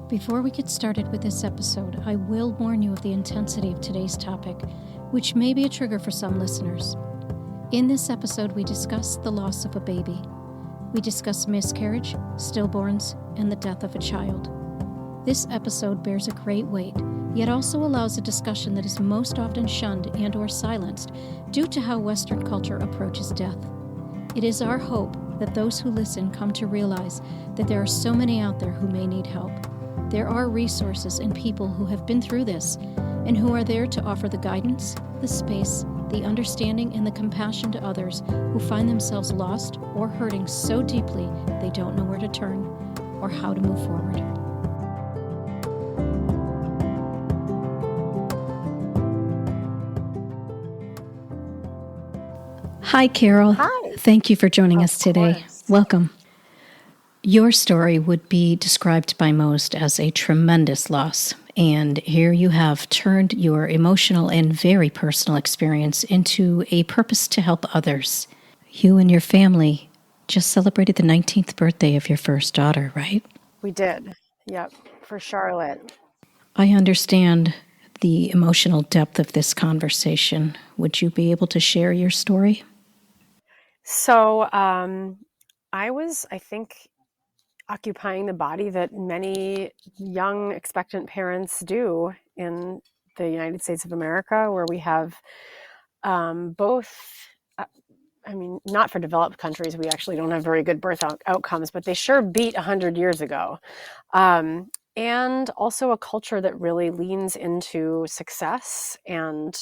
Before we get started with this episode, I will warn you of the intensity of today's topic, which may be a trigger for some listeners. In this episode, we discuss the loss of a baby. We discuss miscarriage, stillborns, and the death of a child. This episode bears a great weight, yet also allows a discussion that is most often shunned and/or silenced due to how Western culture approaches death. It is our hope that those who listen come to realize that there are so many out there who may need help. There are resources and people who have been through this and who are there to offer the guidance, the space, the understanding, and the compassion to others who find themselves lost or hurting so deeply they don't know where to turn or how to move forward. Hi, Carol. Hi. Thank you for joining us today. Course. Welcome. Your story would be described by most as a tremendous loss, and here you have turned your emotional and very personal experience into a purpose to help others. You and your family just celebrated the 19th birthday of your first daughter, right? We did. Yep, for Charlotte. I understand the emotional depth of this conversation. Would you be able to share your story? So I was, I think, occupying the body that many young expectant parents do in the United States of America, where we have both, not for developed countries, we actually don't have very good birth outcomes, but they sure beat 100 years ago. And also a culture that really leans into success and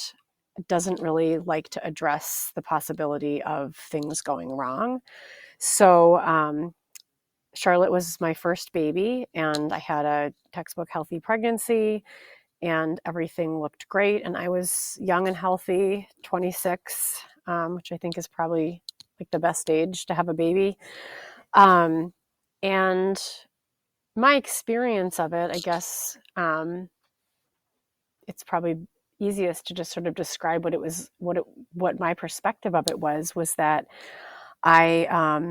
doesn't really like to address the possibility of things going wrong. So Charlotte was my first baby, and I had a textbook healthy pregnancy, and everything looked great. And I was young and healthy, 26, which I think is probably like the best age to have a baby. And my experience of it, I guess, it's probably easiest to just sort of describe what it was, what my perspective of it was that I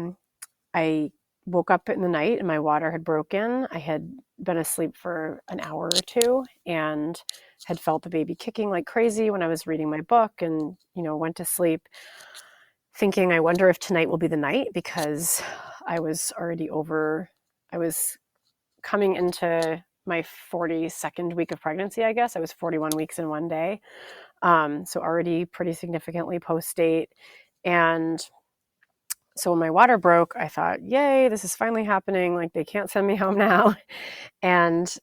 woke up in the night and my water had broken. I had been asleep for an hour or two and had felt the baby kicking like crazy when I was reading my book, and, went to sleep thinking, I wonder if tonight will be the night, because I was coming into my 42nd week of pregnancy, I guess. I was 41 weeks in one day. So already pretty significantly post-date. And so when my water broke, I thought, yay, this is finally happening. Like, they can't send me home now. And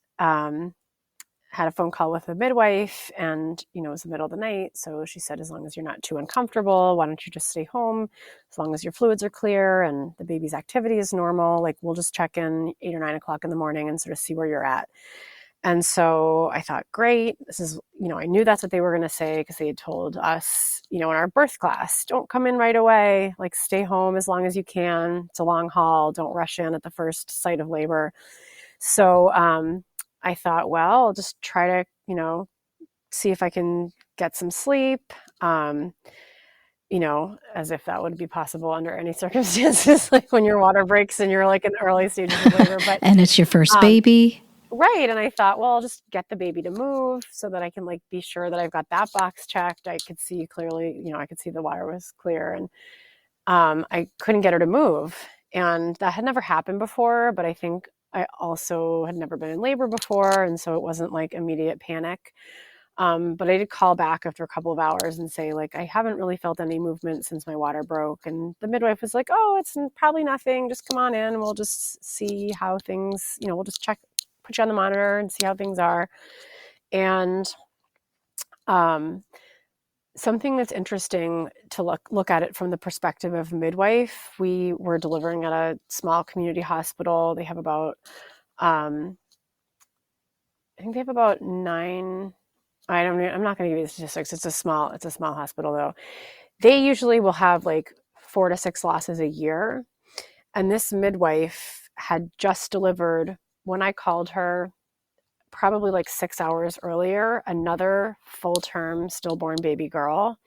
had a phone call with a midwife, and, it was the middle of the night. So she said, as long as you're not too uncomfortable, why don't you just stay home? As long as your fluids are clear and the baby's activity is normal, like, we'll just check in 8 or 9 o'clock in the morning and sort of see where you're at. And so I thought, great, this is, I knew that's what they were going to say, because they had told us, in our birth class, don't come in right away, like, stay home as long as you can. It's a long haul. Don't rush in at the first sight of labor. So I thought, well, I'll just try to, see if I can get some sleep, as if that would be possible under any circumstances, like when your water breaks and you're like in the early stages of labor. But And it's your first baby? Right. And I thought, well, I'll just get the baby to move so that I can, like, be sure that I've got that box checked. I could see clearly, I could see the water was clear, and I couldn't get her to move. And that had never happened before, but I think I also had never been in labor before. And so it wasn't like immediate panic. But I did call back after a couple of hours and say, like, I haven't really felt any movement since my water broke. And the midwife was like, oh, it's probably nothing. Just come on in. We'll just see how things, we'll just put you on the monitor and see how things are. And something that's interesting to look at it from the perspective of midwife, we were delivering at a small community hospital. They have about, I think they have about 9, I'm not going to give you the statistics. It's a small hospital though. They usually will have like 4 to 6 losses a year. And this midwife had just delivered, when I called her, probably like 6 hours earlier, another full-term stillborn baby girl.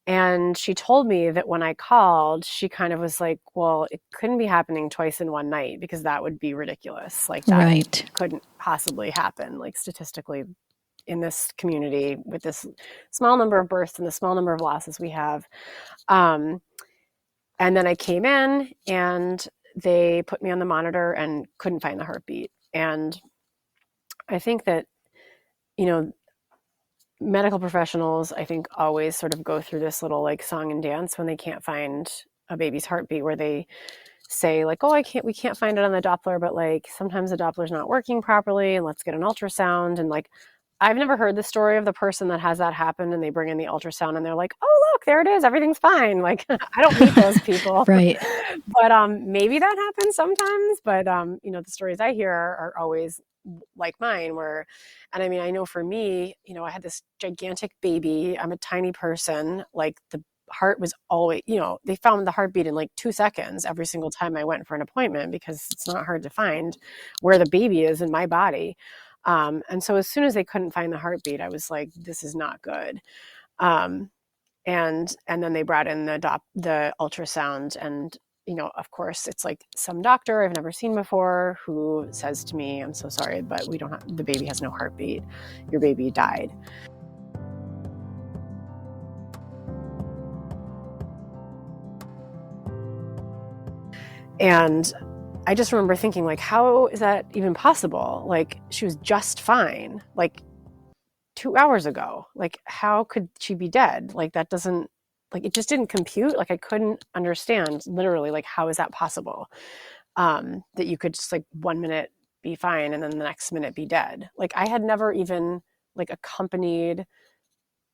And she told me that when I called, she kind of was like, well, it couldn't be happening twice in one night because that would be ridiculous. Like that Right. couldn't possibly happen, like statistically in this community with this small number of births and the small number of losses we have. And then I came in and they put me on the monitor and couldn't find the heartbeat. And I think that, you know, medical professionals, I think, always sort of go through this little like song and dance when they can't find a baby's heartbeat, where they say like, oh, we can't find it on the Doppler, but like sometimes the Doppler's not working properly and let's get an ultrasound. And like, I've never heard the story of the person that has that happen and they bring in the ultrasound and they're like, oh, look, there it is. Everything's fine. Like, I don't meet those people. Right. But maybe that happens sometimes. But, you know, the stories I hear are always like mine where, and I mean, I know for me, you know, I had this gigantic baby. I'm a tiny person. Like the heart was always, you know, they found the heartbeat in like 2 seconds every single time I went for an appointment because it's not hard to find where the baby is in my body. And so as soon as they couldn't find the heartbeat, I was like, this is not good. And then they brought in the ultrasound, and you know, of course, it's like some doctor I've never seen before who says to me, I'm so sorry, but the baby has no heartbeat. Your baby died. And I just remember thinking, like, how is that even possible? Like, she was just fine, like 2 hours ago. Like, how could she be dead? Like, that doesn't, like, it just didn't compute. Like, I couldn't understand literally, like, how is that possible? That you could just like 1 minute be fine and then the next minute be dead. Like, I had never even like accompanied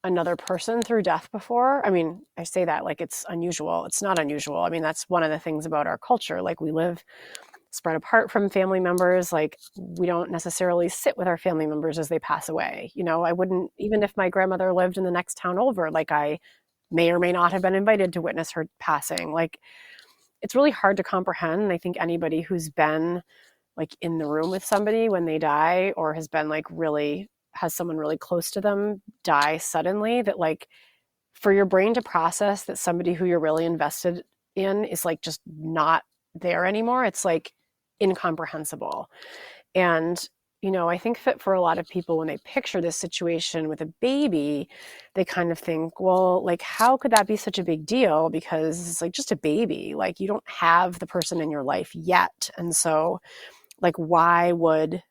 another person through death before. I mean, I say that like it's unusual. It's not unusual. I mean, that's one of the things about our culture. Like, we live spread apart from family members. Like, we don't necessarily sit with our family members as they pass away. You know, I wouldn't, even if my grandmother lived in the next town over, like I may or may not have been invited to witness her passing. Like, it's really hard to comprehend. And I think anybody who's been like in the room with somebody when they die, or has been like really, has someone really close to them die suddenly, that like for your brain to process that somebody who you're really invested in is like just not there anymore, it's like incomprehensible. And you know, I think that for a lot of people, when they picture this situation with a baby, they kind of think, well, like, how could that be such a big deal? Because it's like just a baby, like you don't have the person in your life yet. And so like, why would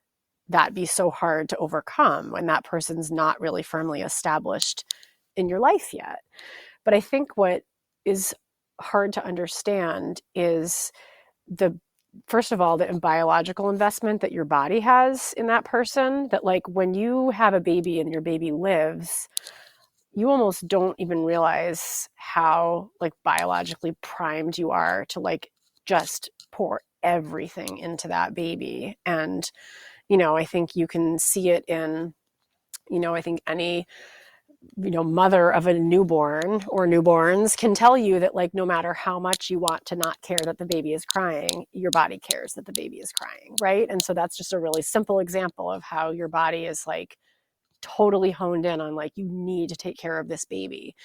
that be so hard to overcome when that person's not really firmly established in your life yet? But I think what is hard to understand is first of all, the biological investment that your body has in that person. That like when you have a baby and your baby lives, you almost don't even realize how like biologically primed you are to like just pour everything into that baby. And you know, I think you can see it in, you know, I think any, you know, mother of a newborn or newborns can tell you that like no matter how much you want to not care that the baby is crying, your body cares that the baby is crying, right? And so that's just a really simple example of how your body is like totally honed in on like, you need to take care of this baby.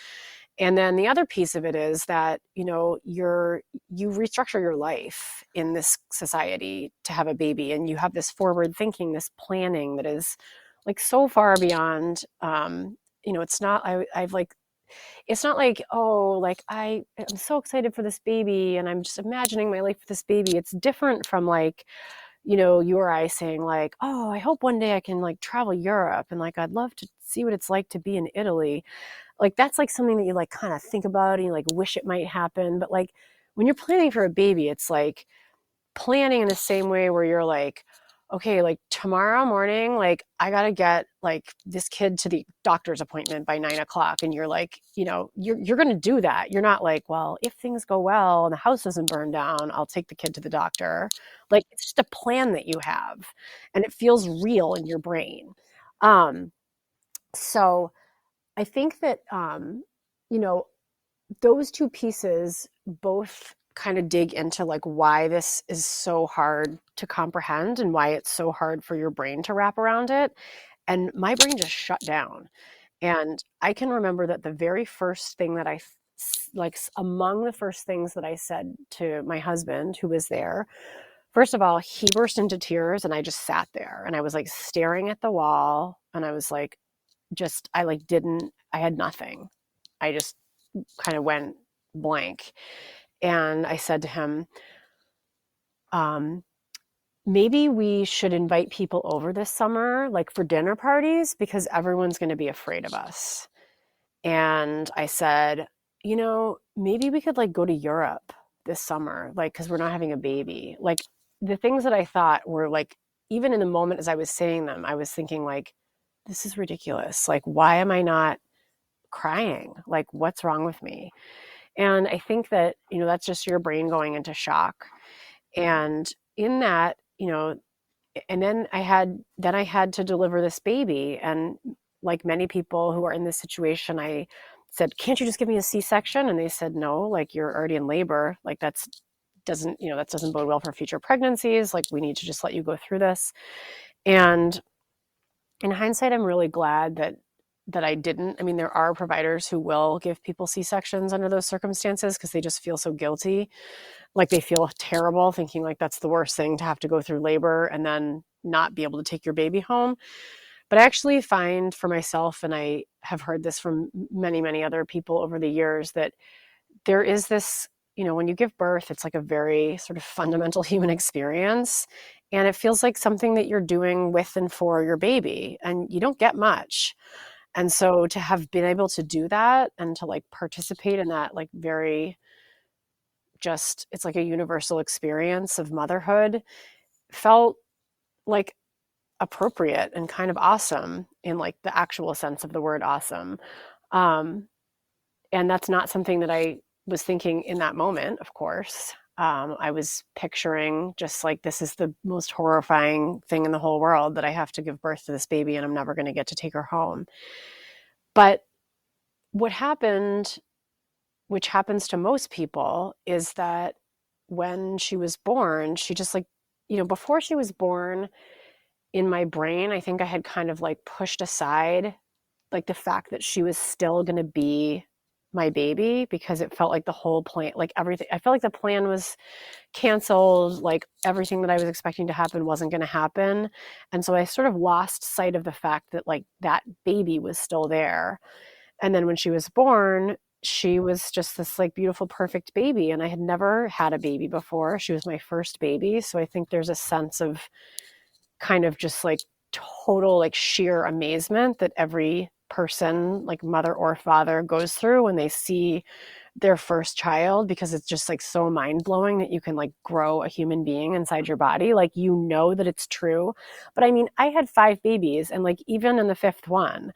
And then the other piece of it is that, you know, you restructure your life in this society to have a baby, and you have this forward thinking, this planning that is like so far beyond, you know, it's not, I've like, it's not like, oh, like I'm so excited for this baby and I'm just imagining my life with this baby. It's different from like, you know, you or I saying like, oh, I hope one day I can like travel Europe and like I'd love to see what it's like to be in Italy. Like that's like something that you like kind of think about and you like wish it might happen. But like when you're planning for a baby, it's like planning in the same way where you're like, okay, like tomorrow morning, like I gotta get like this kid to the doctor's appointment by 9 o'clock. And you're like, you know, you're gonna do that. You're not like, well, if things go well and the house doesn't burn down, I'll take the kid to the doctor. Like it's just a plan that you have and it feels real in your brain. So I think that, you know, those two pieces both kind of dig into like why this is so hard to comprehend and why it's so hard for your brain to wrap around it. And my brain just shut down. And I can remember that the very first thing that among the first things that I said to my husband, who was there, first of all, he burst into tears and I just sat there and I was like staring at the wall and I was like, I had nothing. I just kind of went blank. And I said to him, maybe we should invite people over this summer, like for dinner parties, because everyone's going to be afraid of us. And I said, maybe we could like go to Europe this summer, like, because we're not having a baby. Like the things that I thought were like, even in the moment as I was saying them, I was thinking like, this is ridiculous. Like, why am I not crying? Like, what's wrong with me? And I think that, that's just your brain going into shock. And in that, and then I had to deliver this baby. And like many people who are in this situation, I said, can't you just give me a C-section? And they said, no, like you're already in labor. Like that doesn't bode well for future pregnancies. Like we need to just let you go through this. And in hindsight, I'm really glad that I didn't. I mean, there are providers who will give people C-sections under those circumstances because they just feel so guilty. Like they feel terrible thinking like that's the worst thing to have to go through labor and then not be able to take your baby home. But I actually find for myself, and I have heard this from many, many other people over the years, that there is this, when you give birth, it's like a very sort of fundamental human experience. And it feels like something that you're doing with and for your baby, and you don't get much. And so to have been able to do that and to like participate in that, like very it's like a universal experience of motherhood, felt like appropriate and kind of awesome in like the actual sense of the word awesome. And that's not something that I was thinking in that moment, of course. I was picturing just like, this is the most horrifying thing in the whole world, that I have to give birth to this baby and I'm never going to get to take her home. But what happened, which happens to most people, is that when she was born, she just like, before she was born, in my brain, I think I had kind of like pushed aside like the fact that she was still going to be my baby, because it felt like the whole plan, like everything, I felt like the plan was canceled, like everything that I was expecting to happen wasn't going to happen. And so I sort of lost sight of the fact that like that baby was still there. And then when she was born, she was just this like beautiful, perfect baby. And I had never had a baby before. She was my first baby. So I think there's a sense of kind of just like total like sheer amazement that every person, like mother or father, goes through when they see their first child, because it's just like so mind-blowing that you can like grow a human being inside your body. Like, that it's true. But I mean, I had 5 babies, and like even in the 5th one,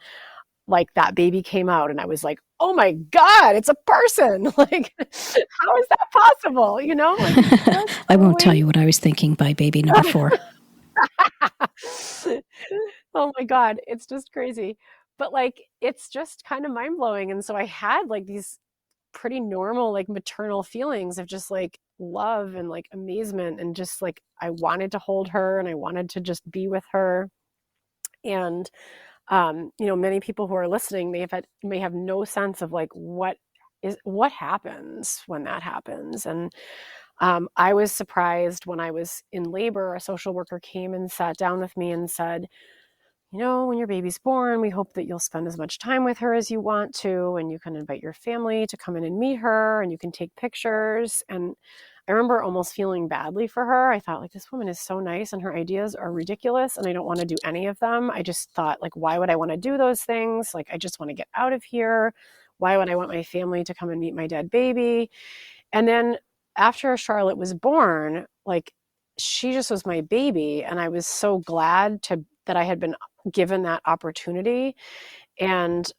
like that baby came out and I was like, oh my God, it's a person. Like, how is that possible? Like, I won't tell you what I was thinking by baby number 4. Oh my God, it's just crazy. But like, it's just kind of mind blowing. And so I had like these pretty normal, like maternal feelings of just like love and like amazement. And just like, I wanted to hold her and I wanted to just be with her. And, many people who are listening may have no sense of like, what happens when that happens. And I was surprised when I was in labor. A social worker came and sat down with me and said, when your baby's born, we hope that you'll spend as much time with her as you want to, and you can invite your family to come in and meet her, and you can take pictures. And I remember almost feeling badly for her. I thought, like, this woman is so nice and her ideas are ridiculous and I don't want to do any of them. I just thought, like, why would I want to do those things? Like, I just want to get out of here. Why would I want my family to come and meet my dead baby? And then after Charlotte was born, like, she just was my baby. And I was so glad that I had been given that opportunity. And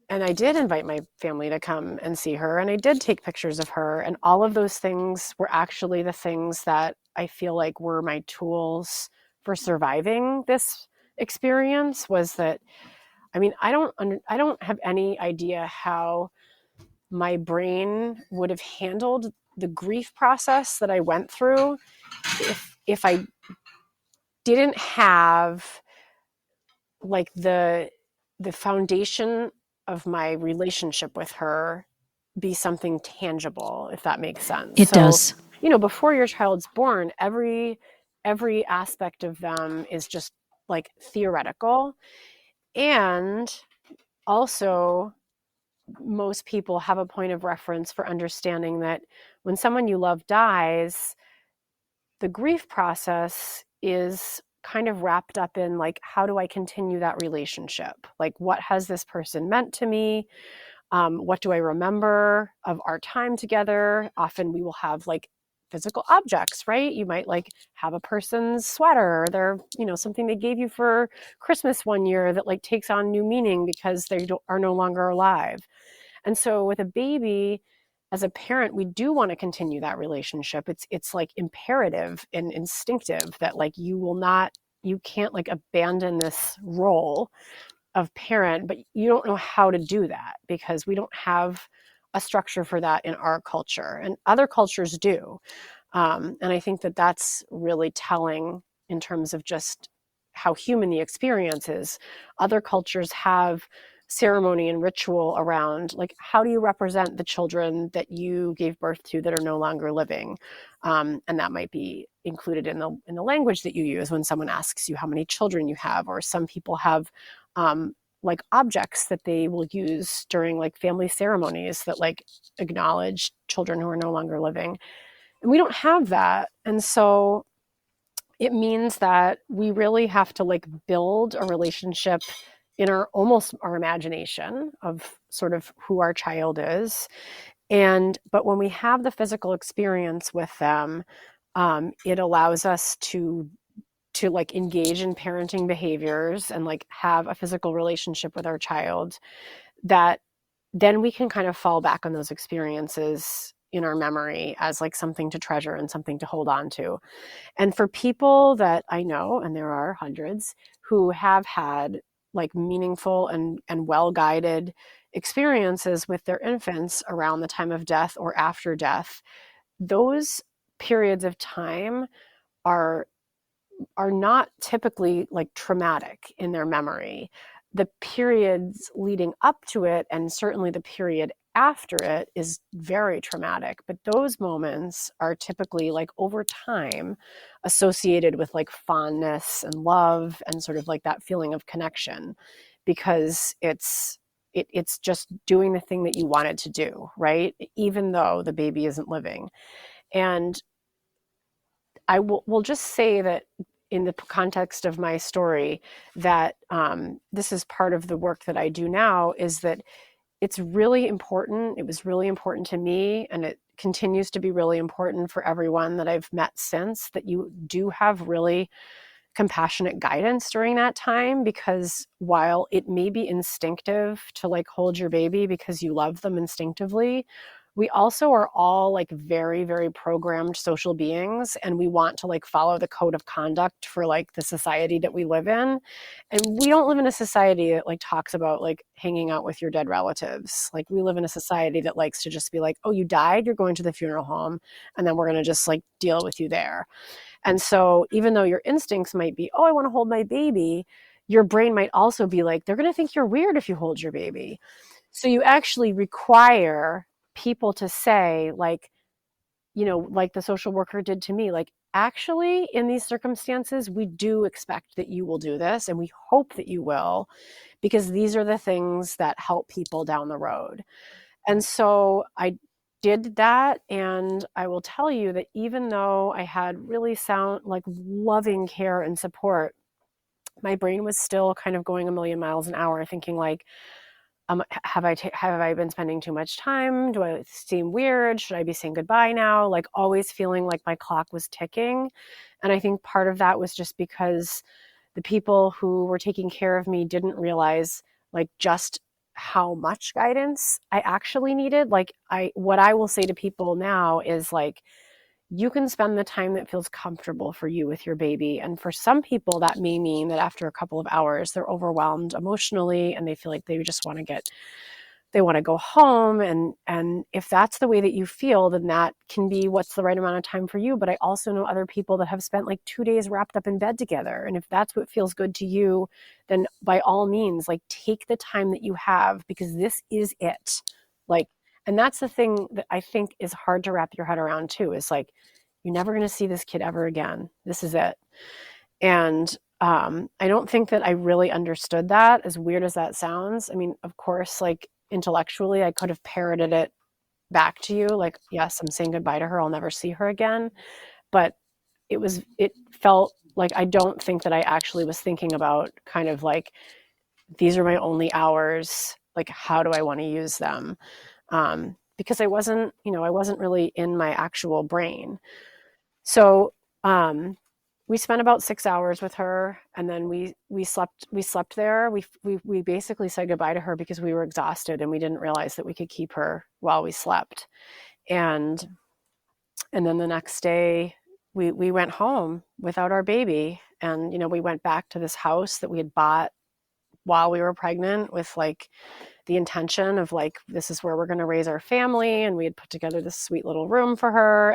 I did invite my family to come and see her, and I did take pictures of her, and all of those things were actually the things that I feel like were my tools for surviving this experience. Was that, I mean, I don't have any idea how my brain would have handled the grief process that I went through if I didn't have like the the foundation of my relationship with her be something tangible, if that makes sense. It does. Before your child's born, every aspect of them is just like theoretical. And also, most people have a point of reference for understanding that when someone you love dies, the grief process is kind of wrapped up in like, how do I continue that relationship? Like, what has this person meant to me? What do I remember of our time together? Often we will have like physical objects, right? You might like have a person's sweater, or they're, something they gave you for Christmas one year that like takes on new meaning because they are no longer alive. And so with a baby, as a parent, we do want to continue that relationship. It's like imperative and instinctive that like you can't like abandon this role of parent, but you don't know how to do that because we don't have a structure for that in our culture, and other cultures do. And I think that that's really telling in terms of just how human the experience is. Other cultures have ceremony and ritual around like, how do you represent the children that you gave birth to that are no longer living? And that might be included in the language that you use when someone asks you how many children you have, or some people have like objects that they will use during like family ceremonies that like acknowledge children who are no longer living. And we don't have that. And so it means that we really have to like build a relationship in our imagination of sort of who our child is. But when we have the physical experience with them, it allows us to like engage in parenting behaviors and like have a physical relationship with our child, that then we can kind of fall back on those experiences in our memory as like something to treasure and something to hold on to. And for people that I know, and there are hundreds, who have had like meaningful and well-guided experiences with their infants around the time of death or after death, those periods of time are not typically like traumatic in their memory. The periods leading up to it, and certainly the period after it, is very traumatic. But those moments are typically like over time associated with like fondness and love and sort of like that feeling of connection, because it's just doing the thing that you wanted to do, right? Even though the baby isn't living. And I will just say that in the context of my story, that this is part of the work that I do now, is that it's really important. It was really important to me, and it continues to be really important for everyone that I've met since, that you do have really compassionate guidance during that time, because while it may be instinctive to like hold your baby because you love them instinctively, we also are all like very, very programmed social beings, and we want to like follow the code of conduct for like the society that we live in. And we don't live in a society that like talks about like hanging out with your dead relatives. Like, we live in a society that likes to just be like, oh, you died, you're going to the funeral home, and then we're going to just like deal with you there. And so even though your instincts might be, oh, I want to hold my baby, your brain might also be like, they're going to think you're weird if you hold your baby. So you actually require people to say, like, like the social worker did to me, like, actually, in these circumstances, we do expect that you will do this, and we hope that you will, because these are the things that help people down the road. And so I did that, and I will tell you that even though I had really sound like loving care and support, my brain was still kind of going a million miles an hour, thinking like, have I been spending too much time? Do I seem weird? Should I be saying goodbye now? Like, always feeling like my clock was ticking. And I think part of that was just because the people who were taking care of me didn't realize like just how much guidance I actually needed. Like, what I will say to people now is like, you can spend the time that feels comfortable for you with your baby. And for some people, that may mean that after a couple of hours, they're overwhelmed emotionally and they feel like they just want to get they want to go home. And if that's the way that you feel, then that can be what's the right amount of time for you. But I also know other people that have spent like 2 days wrapped up in bed together. And if that's what feels good to you, then by all means, like take the time that you have, because this is it. Like, and that's the thing that I think is hard to wrap your head around too, is like, you're never going to see this kid ever again. This is it. And I don't think that I really understood that, as weird as that sounds. I mean, of course, like intellectually, I could have parroted it back to you, like, yes, I'm saying goodbye to her. I'll never see her again. But it felt like I don't think that I actually was thinking about kind of like, these are my only hours. Like, how do I want to use them? Because I wasn't really in my actual brain. So we spent about 6 hours with her, and then we slept there. We basically said goodbye to her because we were exhausted and we didn't realize that we could keep her while we slept. And then the next day we went home without our baby. And we went back to this house that we had bought while we were pregnant, with like the intention of like, this is where we're going to raise our family. And we had put together this sweet little room for her.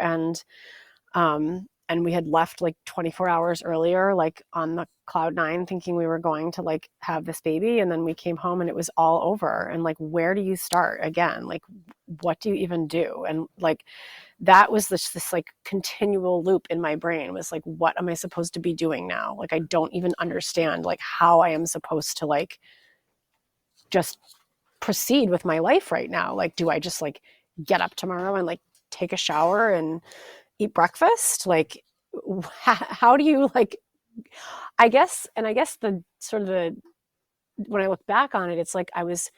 And we had left like 24 hours earlier, like on the cloud nine, thinking we were going to like have this baby. And then we came home and it was all over. And like, where do you start again? Like, what do you even do? And like, that was this like continual loop in my brain, was like, what am I supposed to be doing now? Like, I don't even understand like how I am supposed to like just proceed with my life right now. Like, do I just like get up tomorrow and like take a shower and eat breakfast? Like, how do you like, I guess the sort of the, when I look back on it, it's like I was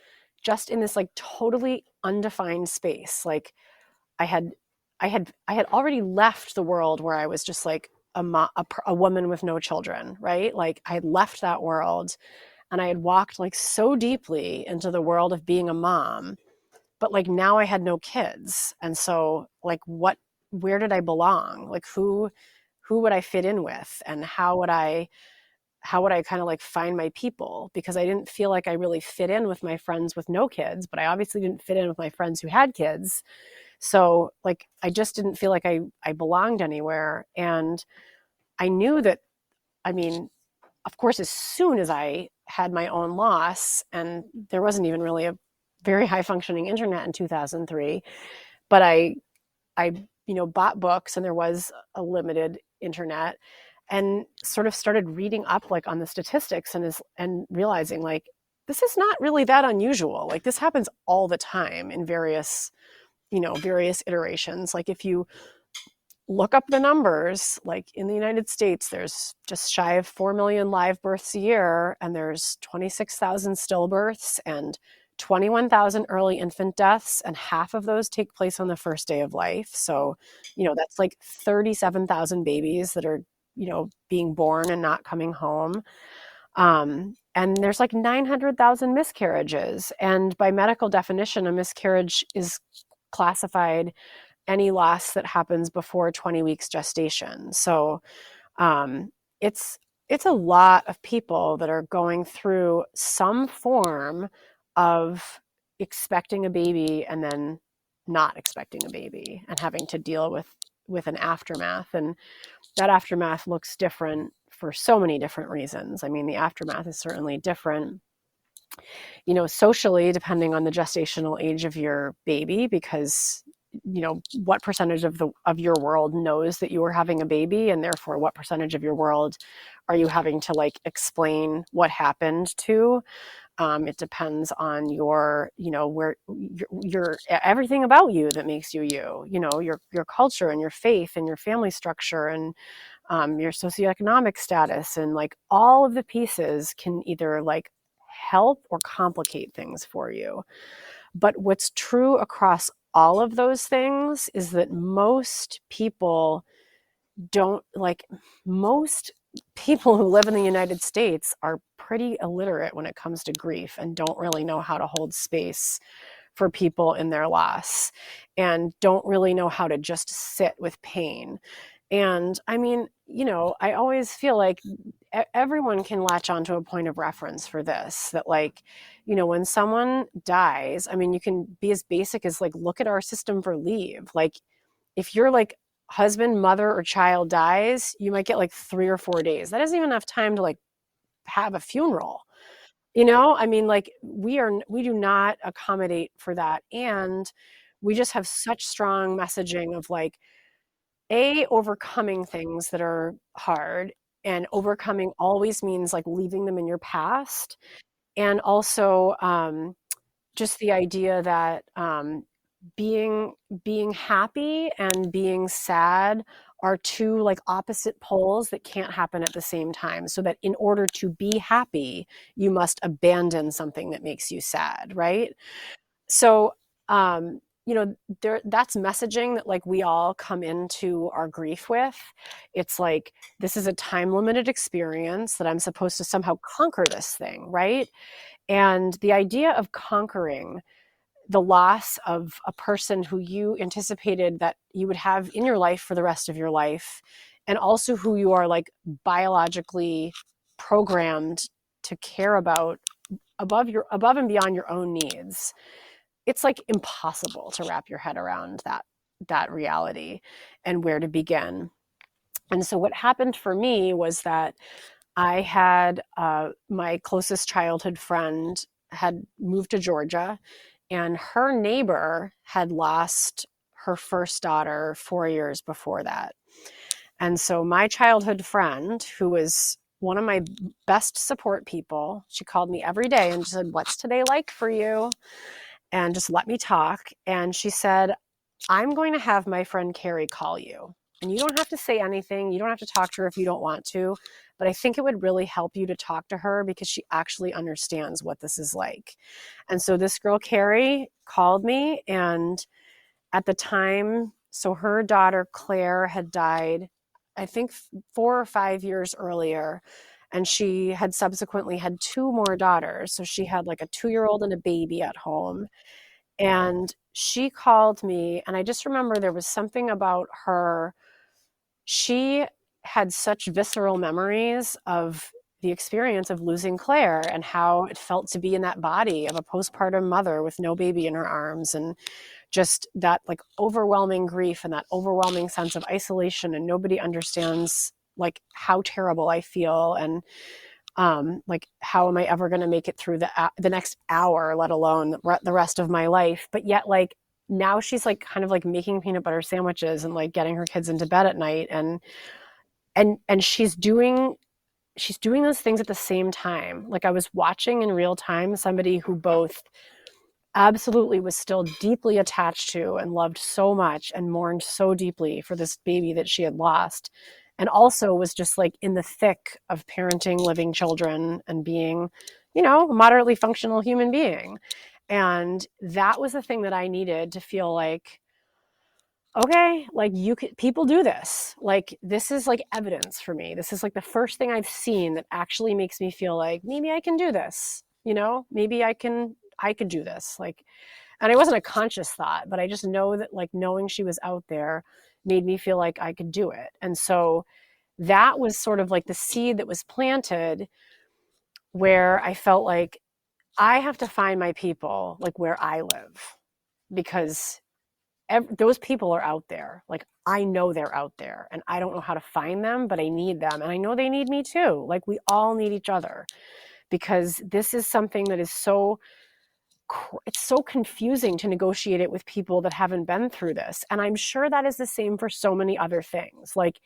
just in this like totally undefined space. Like I had already left the world where I was just like a woman with no children, right? Like I had left that world, and I had walked like so deeply into the world of being a mom, but like now I had no kids. And so like, where did I belong? Like who would I fit in with? And how would I kind of like find my people? Because I didn't feel like I really fit in with my friends with no kids, but I obviously didn't fit in with my friends who had kids. So like, I just didn't feel like I belonged anywhere. And I knew that, I mean, of course, as soon as I had my own loss, and there wasn't even really a very high functioning internet in 2003, but I bought books, and there was a limited internet, and sort of started reading up like on the statistics, and realizing like, this is not really that unusual. Like this happens all the time in various iterations. Like if you look up the numbers, like in the United States, there's just shy of 4 million live births a year, and there's 26,000 stillbirths and 21,000 early infant deaths, and half of those take place on the first day of life. So, that's like 37,000 babies that are, being born and not coming home. And there's like 900,000 miscarriages. And by medical definition, a miscarriage is classified any loss that happens before 20 weeks gestation. So it's a lot of people that are going through some form of expecting a baby and then not expecting a baby, and having to deal with an aftermath. And that aftermath looks different for so many different reasons. I mean, the aftermath is certainly different, socially, depending on the gestational age of your baby, because what percentage of your world knows that you are having a baby, and therefore what percentage of your world are you having to like explain what happened to. It depends on your where your everything about you that makes you, your culture and your faith and your family structure, and your socioeconomic status, and like all of the pieces can either like help or complicate things for you. But what's true across all of those things is that most people who live in the United States are pretty illiterate when it comes to grief, and don't really know how to hold space for people in their loss, and don't really know how to just sit with pain. And I mean, I always feel like everyone can latch onto a point of reference for this, that like, when someone dies, I mean, you can be as basic as like, look at our system for leave. Like if your like husband, mother, or child dies, you might get like 3 or 4 days. That isn't even enough time to like have a funeral. I mean, like we do not accommodate for that. And we just have such strong messaging of like, overcoming things that are hard, and overcoming always means like leaving them in your past. And also just the idea that being happy and being sad are two like opposite poles that can't happen at the same time. So that in order to be happy, you must abandon something that makes you sad, right? So that's messaging that like we all come into our grief with. It's like, this is a time limited experience that I'm supposed to somehow conquer this thing, right? And the idea of conquering the loss of a person who you anticipated that you would have in your life for the rest of your life, and also who you are like biologically programmed to care about above and beyond your own needs, it's like impossible to wrap your head around that reality and where to begin. And so what happened for me was that I had my closest childhood friend had moved to Georgia, and her neighbor had lost her first daughter 4 years before that. And so my childhood friend, who was one of my best support people, she called me every day and said, "What's today like for you?" And just let me talk. And she said, "I'm going to have my friend Carrie call you. And you don't have to say anything. You don't have to talk to her if you don't want to. But I think it would really help you to talk to her because she actually understands what this is like." And so this girl, Carrie, called me. And at the time, so her daughter, Claire, had died, I think 4 or 5 years earlier. And she had subsequently had 2 more daughters. So she had like a 2-year-old and a baby at home. And she called me, and I just remember there was something about her. She had such visceral memories of the experience of losing Claire and how it felt to be in that body of a postpartum mother with no baby in her arms, and just that like overwhelming grief and that overwhelming sense of isolation, and nobody understands like how terrible I feel, and like how am I ever going to make it through the next hour, let alone the rest of my life. But yet like now she's like kind of like making peanut butter sandwiches and like getting her kids into bed at night, and she's doing those things at the same time. Like I was watching in real time somebody who both absolutely was still deeply attached to and loved so much and mourned so deeply for this baby that she had lost, and also was just like in the thick of parenting living children and being, a moderately functional human being. And that was the thing that I needed to feel like, okay, like people do this. Like this is like evidence for me. This is like the first thing I've seen that actually makes me feel like maybe I can do this. Maybe I could do this. Like, and it wasn't a conscious thought, but I just know that like knowing she was out there made me feel like I could do it. And so that was sort of like the seed that was planted, where I felt like I have to find my people like where I live, because those people are out there. Like I know they're out there, and I don't know how to find them, but I need them, and I know they need me too. Like we all need each other, because this is something that is it's so confusing to negotiate it with people that haven't been through this. And I'm sure that is the same for so many other things. Like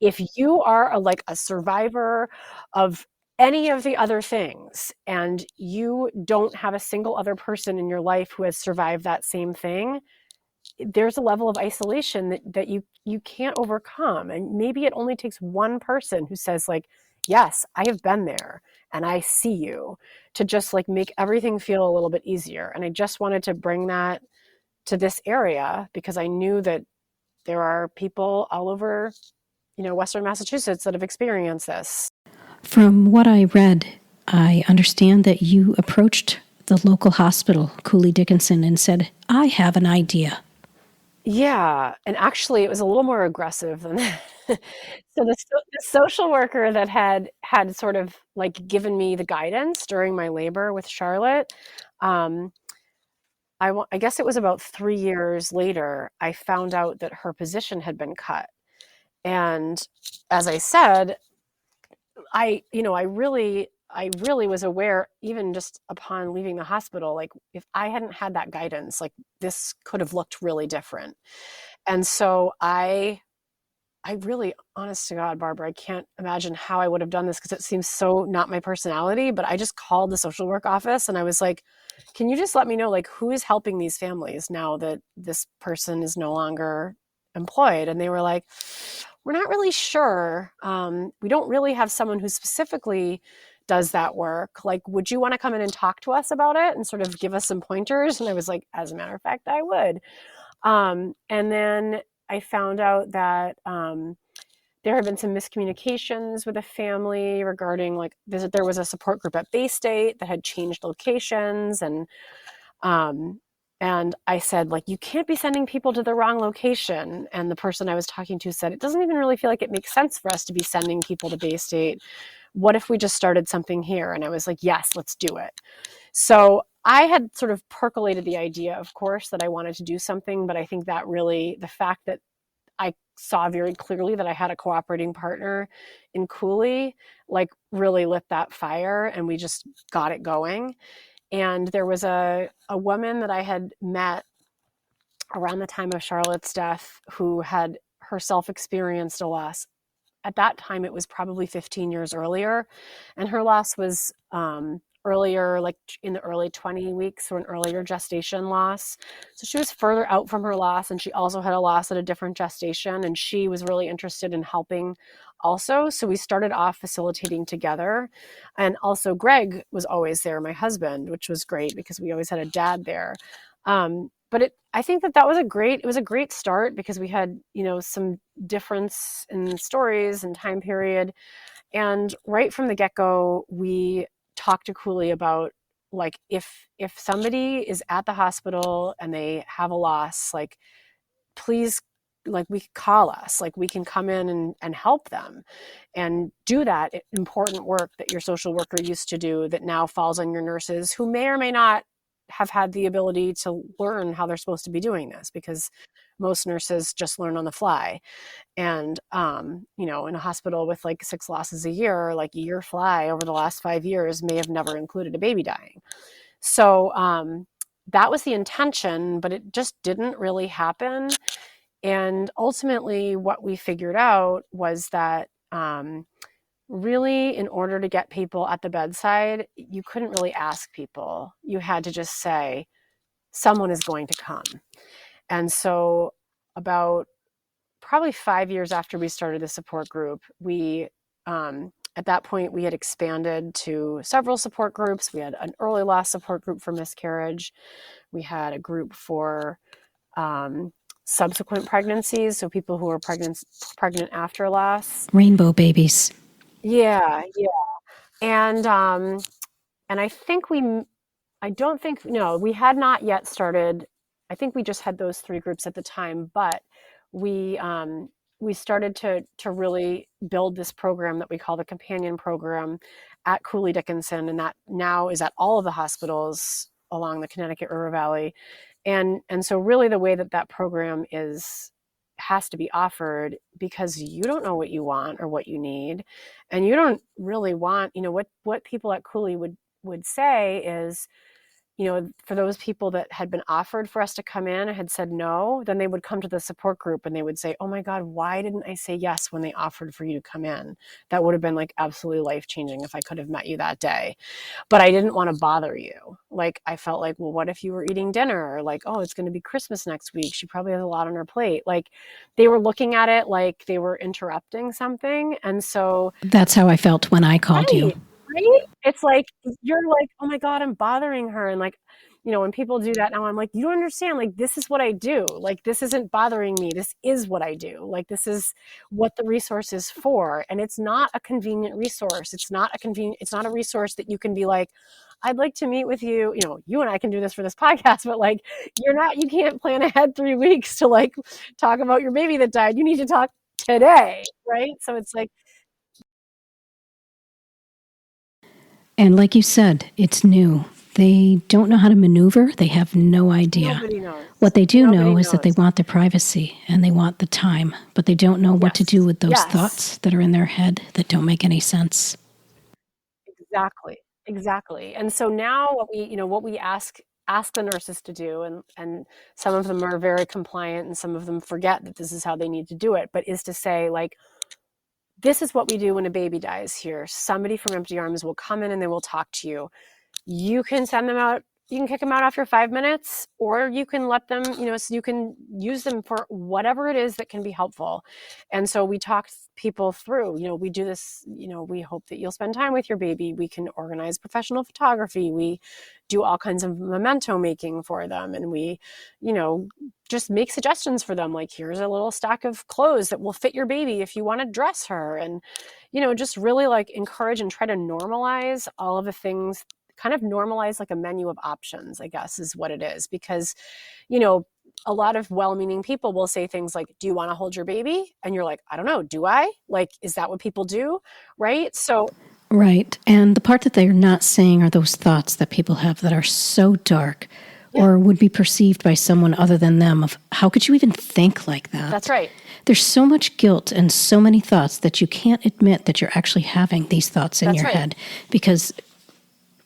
if you are a survivor of any of the other things, and you don't have a single other person in your life who has survived that same thing, there's a level of isolation that you can't overcome. And maybe it only takes one person who says like, "Yes, I have been there and I see you," to just like make everything feel a little bit easier. And I just wanted to bring that to this area because I knew that there are people all over, Western Massachusetts that have experienced this. From what I read, I understand that you approached the local hospital, Cooley Dickinson, and said, "I have an idea." Yeah, and actually it was a little more aggressive than that. So the social worker that had sort of like given me the guidance during my labor with Charlotte, um, I guess it was about 3 years later, I found out that her position had been cut. And as I said, I really was aware, even just upon leaving the hospital, like if I hadn't had that guidance, like this could have looked really different. And so I really, honest to God, Barbara, I can't imagine how I would have done this because it seems so not my personality. But I just called the social work office and I was like, can you just let me know, like, who is helping these families now that this person is no longer employed? And they were like, we're not really sure. We don't really have someone who specifically does that work. Like, would you want to come in and talk to us about it and sort of give us some pointers? And I was like, as a matter of fact, I would. And then I found out that there had been some miscommunications with a family regarding like there was a support group at Bay State that had changed locations, um, and I said, like, you can't be sending people to the wrong location. And the person I was talking to said, it doesn't even really feel like it makes sense for us to be sending people to Bay State. What if we just started something here? And I was like, yes, let's do it. So I had sort of percolated the idea, of course, that I wanted to do something, but I think that really the fact that I saw very clearly that I had a cooperating partner in Cooley, like really lit that fire and we just got it going. And there was a woman that I had met around the time of Charlotte's death who had herself experienced a loss. At that time, it was probably 15 years earlier. And her loss was earlier, like in the early 20 weeks, or an earlier gestation loss. So she was further out from her loss. And she also had a loss at a different gestation. And she was really interested in helping also. So we started off facilitating together. And also Greg was always there, my husband, which was great because we always had a dad there. But I think that was a great start because we had, some difference in stories and time period. And right from the get-go, we talked to Cooley about, like, if somebody is at the hospital and they have a loss, like, please, like, we call us, like, we can come in and help them and do that important work that your social worker used to do that now falls on your nurses, who may or may not have had the ability to learn how they're supposed to be doing this, because most nurses just learn on the fly. And in a hospital with like 6 losses a year, like a year fly over the last 5 years may have never included a baby dying. So that was the intention, but it just didn't really happen. And ultimately what we figured out was that really, in order to get people at the bedside, you couldn't really ask people. You had to just say, someone is going to come. And so about probably 5 years after we started the support group, we, at that point, we had expanded to several support groups. We had an early loss support group for miscarriage. We had a group for subsequent pregnancies, so people who were pregnant after loss. Rainbow babies. Yeah. And I think we had not yet started. I think we just had those 3 groups at the time, but we started to really build this program that we call the companion program at Cooley Dickinson, and that now is at all of the hospitals along the Connecticut River Valley. And so really the way that program has to be offered, because you don't know what you want or what you need, and you don't really want, what people at Cooley would say is, for those people that had been offered for us to come in and had said no, then they would come to the support group and they would say, oh my God, why didn't I say yes when they offered for you to come in? That would have been like absolutely life-changing if I could have met you that day. But I didn't want to bother you. Like, I felt like, well, what if you were eating dinner? Or like, oh, it's going to be Christmas next week. She probably has a lot on her plate. Like, they were looking at it like they were interrupting something. And so that's how I felt when I called you. Right? It's like, you're like, oh my God, I'm bothering her. And like, when people do that now, I'm like, you don't understand. Like, this is what I do. Like, this isn't bothering me. This is what I do. Like, this is what the resource is for. And it's not a convenient resource. It's not a resource that you can be like, I'd like to meet with you. You and I can do this for this podcast, but like, you can't plan ahead 3 weeks to like talk about your baby that died. You need to talk today, right? So it's like, And like you said, it's new. They don't know how to maneuver. They have no idea. nobody knows. What they do Nobody know is that they knows. want the privacy and they want the time, but they don't know what to Yes. do with those Yes. thoughts that are in their head that don't make any sense. Exactly. And so now what we ask the nurses to do, and some of them are very compliant and some of them forget that this is how they need to do it, but is to say like, this is what we do when a baby dies here. Somebody from Empty Arms will come in and they will talk to you. You can send them out. You can kick them out after 5 minutes, or you can let them, so you can use them for whatever it is that can be helpful. And so we talk people through, we do this, we hope that you'll spend time with your baby. We can organize professional photography. We do all kinds of memento making for them. And we, just make suggestions for them. Like, here's a little stack of clothes that will fit your baby if you want to dress her. And, just really like encourage and try to normalize all of the things, kind of normalize like a menu of options, I guess is what it is. Because, a lot of well-meaning people will say things like, do you want to hold your baby? And you're like, I don't know. Do I? Like, is that what people do? Right. So. Right. And the part that they're not saying are those thoughts that people have that are so dark or would be perceived by someone other than them of how could you even think like that? That's right. There's so much guilt and so many thoughts that you can't admit that you're actually having these thoughts in your head, because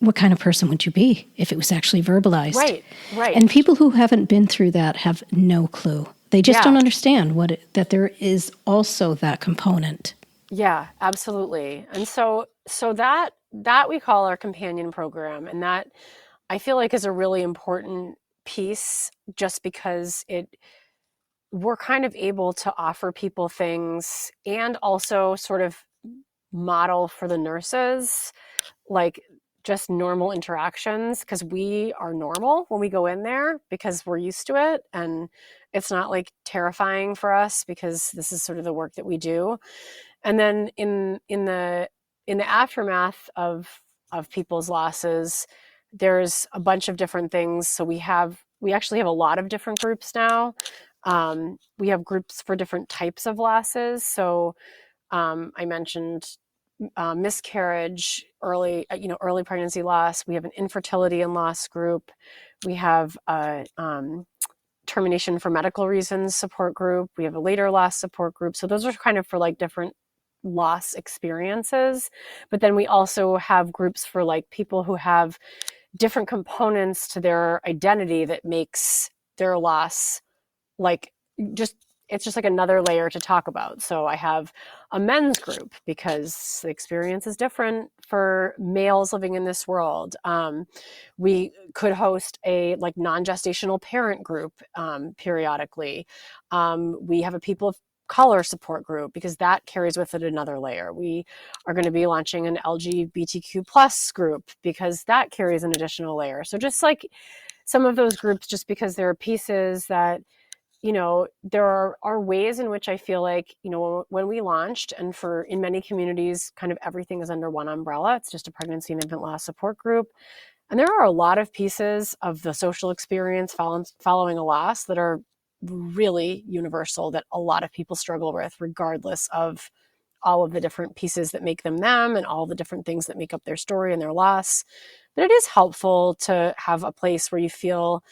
what kind of person would you be if it was actually verbalized? Right. And people who haven't been through that have no clue. They just don't understand that there is also that component. Yeah, absolutely. And so that we call our companion program, and that I feel like is a really important piece, just because we're kind of able to offer people things and also sort of model for the nurses, like just normal interactions, because we are normal when we go in there because we're used to it. And it's not like terrifying for us because this is sort of the work that we do. And then in the aftermath of people's losses, there's a bunch of different things. So we actually have a lot of different groups now. We have groups for different types of losses. So I mentioned miscarriage, early pregnancy loss. We have an infertility and loss group. We have a termination for medical reasons support group. We have a later loss support group. So those are kind of for like different loss experiences. But then we also have groups for like people who have different components to their identity that makes their loss like it's just like another layer to talk about. So I have a men's group because the experience is different for males living in this world. We could host a like non-gestational parent group periodically. We have a people of color support group because that carries with it another layer. We are going to be launching an LGBTQ plus group because that carries an additional layer. So just like some of those groups, just because there are pieces that, there are ways in which I feel like, when we launched, and in many communities, kind of everything is under one umbrella. It's just a pregnancy and infant loss support group. And there are a lot of pieces of the social experience following a loss that are really universal, that a lot of people struggle with, regardless of all of the different pieces that make them and all the different things that make up their story and their loss. But it is helpful to have a place where you feel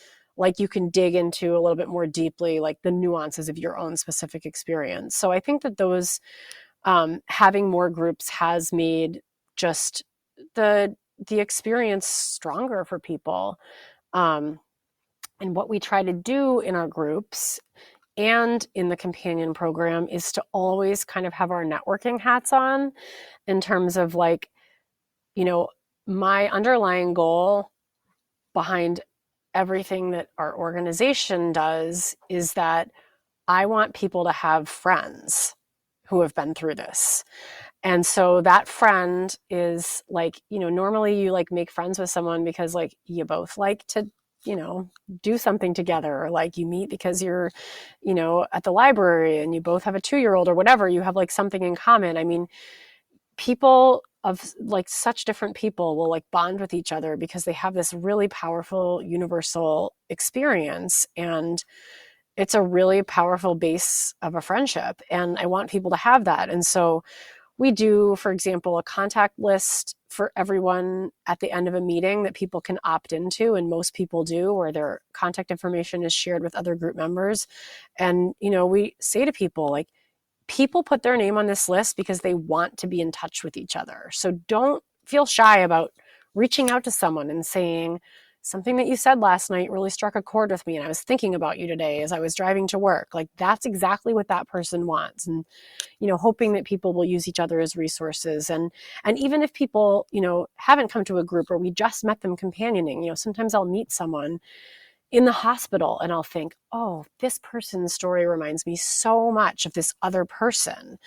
like you can dig into a little bit more deeply, like the nuances of your own specific experience. So I think that those having more groups has made just the experience stronger for people. And what we try to do in our groups and in the companion program is to always kind of have our networking hats on, in terms of like, my underlying goal behind everything that our organization does is that I want people to have friends who have been through this. And so that friend is like, normally you like make friends with someone because like you both like to, do something together, or like you meet because you're, at the library and you both have a 2-year-old or whatever, you have like something in common. I mean, people of like such different people will like bond with each other because they have this really powerful universal experience, and it's a really powerful base of a friendship, and I want people to have that. And so we do, for example, a contact list for everyone at the end of a meeting that people can opt into, and most people do, where their contact information is shared with other group members. And we say to people, like, people put their name on this list because they want to be in touch with each other. So don't feel shy about reaching out to someone and saying, something that you said last night really struck a chord with me, and I was thinking about you today as I was driving to work. Like, that's exactly what that person wants. And hoping that people will use each other as resources. And even if people haven't come to a group, or we just met them companioning, sometimes I'll meet someone in the hospital and I'll think, oh, this person's story reminds me so much of this other person,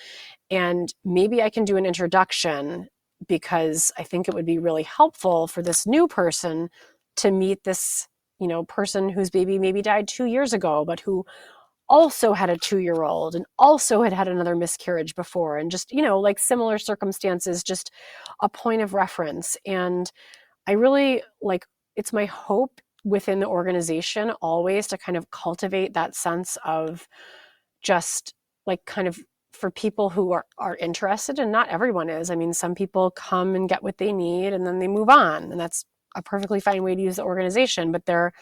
and maybe I can do an introduction, because I think it would be really helpful for this new person to meet this person whose baby maybe died 2 years ago, but who also had a 2-year-old and also had another miscarriage before, and just like similar circumstances, just a point of reference. And I really it's my hope within the organization always to kind of cultivate that sense of just like kind of for people who are interested, and not everyone is. I mean, some people come and get what they need and then they move on, and that's a perfectly fine way to use the organization. But there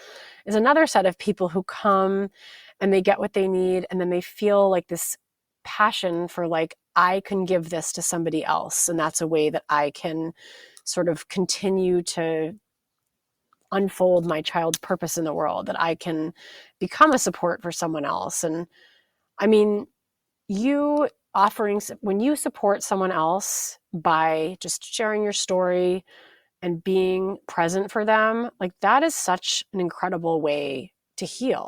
is another set of people who come and they get what they need, and then they feel like this passion for like, I can give this to somebody else, and that's a way that I can sort of continue to unfold my child's purpose in the world, that I can become a support for someone else. And I mean, when you support someone else by just sharing your story and being present for them, like, that is such an incredible way to heal.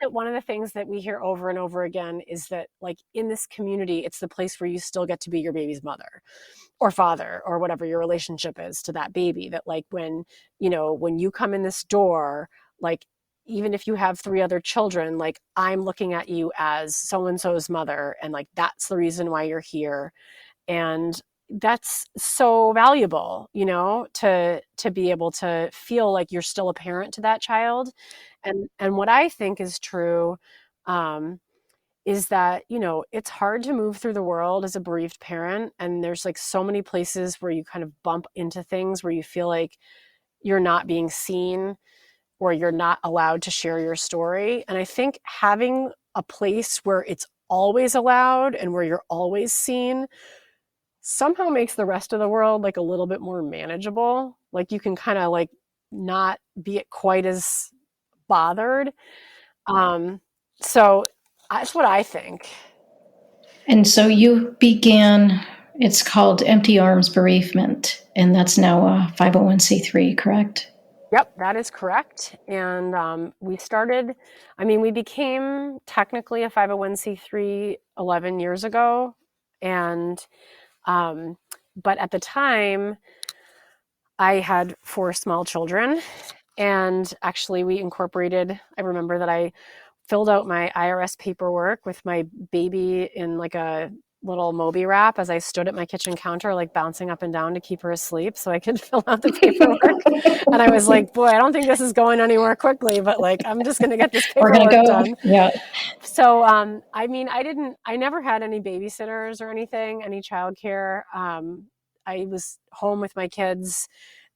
One of the things that we hear over and over again is that, like, in this community, it's the place where you still get to be your baby's mother or father, or whatever your relationship is to that baby. That, like, when you come in this door, like, even if you have 3 other children, like, I'm looking at you as so-and-so's mother, and like, that's the reason why you're here. And that's so valuable, to be able to feel like you're still a parent to that child. And what I think is true, is that, it's hard to move through the world as a bereaved parent. And there's like so many places where you kind of bump into things where you feel like you're not being seen, or you're not allowed to share your story. And I think having a place where it's always allowed and where you're always seen somehow makes the rest of the world like a little bit more manageable. Like, you can kind of like not be quite as bothered. So that's what I think. And so you began, it's called Empty Arms Bereavement, and that's now a 501c3, correct? Yep, that is correct. And we became technically a 501c3 11 years ago. And, but at the time, I had 4 small children, and actually I remember that I filled out my IRS paperwork with my baby in like a little Moby wrap as I stood at my kitchen counter, like bouncing up and down to keep her asleep so I could fill out the paperwork. And I was like, boy, I don't think this is going anywhere quickly, but like, I'm just going to get this paperwork done. Yeah. So, I never had any babysitters or anything, any childcare. I was home with my kids,